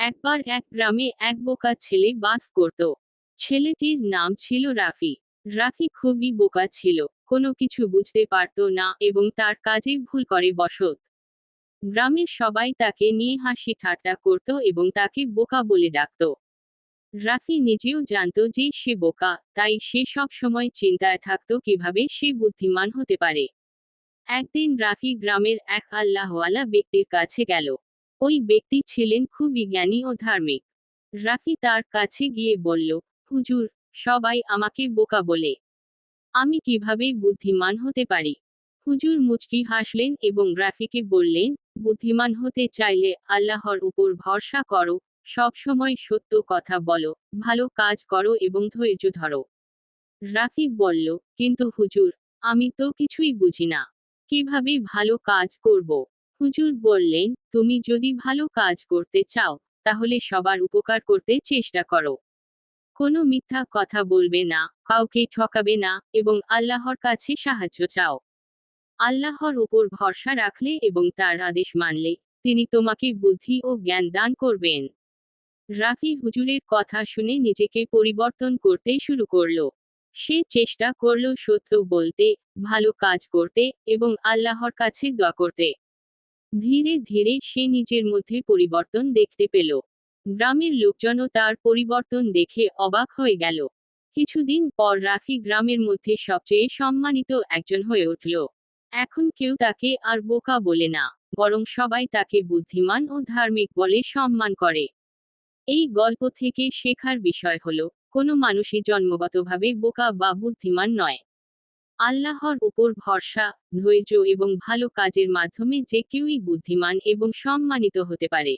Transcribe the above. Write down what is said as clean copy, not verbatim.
একবার এক গ্রামে এক বোকা ছেলে বাস করত। ছেলেটির নাম ছিল রাফি। রাফি খুবই বোকা ছিল, কোনো কিছু বুঝতে পারত না এবং তার কাজে ভুল করে বসত। গ্রামের সবাই তাকে নিয়ে হাসি ঠাট্টা করত এবং তাকে বোকা বলে ডাকত। রাফি নিজেও জানত যে সে বোকা, তাই সে সব সময় চিন্তায় থাকত কিভাবে সে বুদ্ধিমান হতে পারে। একদিন রাফি গ্রামের এক আল্লাহওয়ালা ব্যক্তির কাছে গেল। ওই ব্যক্তি ছিলেন খুবই জ্ঞানী ও ধার্মিক। রাফি তার কাছে গিয়ে বলল, হুজুর, সবাই আমাকে বোকা বলে। আমি কিভাবে বুদ্ধিমান হতে পারি? হুজুর মুচকি হাসলেন এবং রাফিকে বললেন, বুদ্ধিমান হতে চাইলে আল্লাহর উপর ভরসা করো, সব সময় সত্য কথা বলো, ভালো কাজ করো এবং ধৈর্য ধরো। রাফি বলল, কিন্তু হুজুর, আমি তো কিছুই বুঝি না। কিভাবে ভালো কাজ করব? হুজুর বললেন, তুমি যদি ভালো কাজ করতে চাও, তাহলে সবার উপকার করতে চেষ্টা করো। কোনো মিথ্যা কথা বলবে না, কাউকে ঠকাবে না, এবং আল্লাহর কাছে সাহায্য চাও। আল্লাহর উপর ভরসা রাখলে এবং তার আদেশ মানলে, তিনি তোমাকে বুদ্ধি ও জ্ঞান দান করবেন। রাফি হুজুরের কথা শুনে নিজেকে পরিবর্তন করতে শুরু করলো। সে চেষ্টা করলো সত্য বলতে, ভালো কাজ করতে, এবং আল্লাহর কাছে দোয়া করতে। ধীরে ধীরে সে নিজের মধ্যে পরিবর্তন দেখতে পেল। গ্রামের লোকজনও তার পরিবর্তন দেখে অবাক হয়ে গেল। কিছুদিন পর রাফি গ্রামের মধ্যে সবচেয়ে সম্মানিত একজন হয়ে উঠল। এখন কেউ তাকে আর বোকা বলে না, বরং সবাই তাকে বুদ্ধিমান ও ধার্মিক বলে সম্মান করে। এই গল্প থেকে শেখার বিষয় হলো, কোনো মানুষই জন্মগতভাবে বোকা বা বুদ্ধিমান নয়। আল্লাহর উপর ভরসা, ধৈর্য এবং ভালো কাজের মাধ্যমে যে কেউই বুদ্ধিমান এবং সম্মানিত হতে পারে।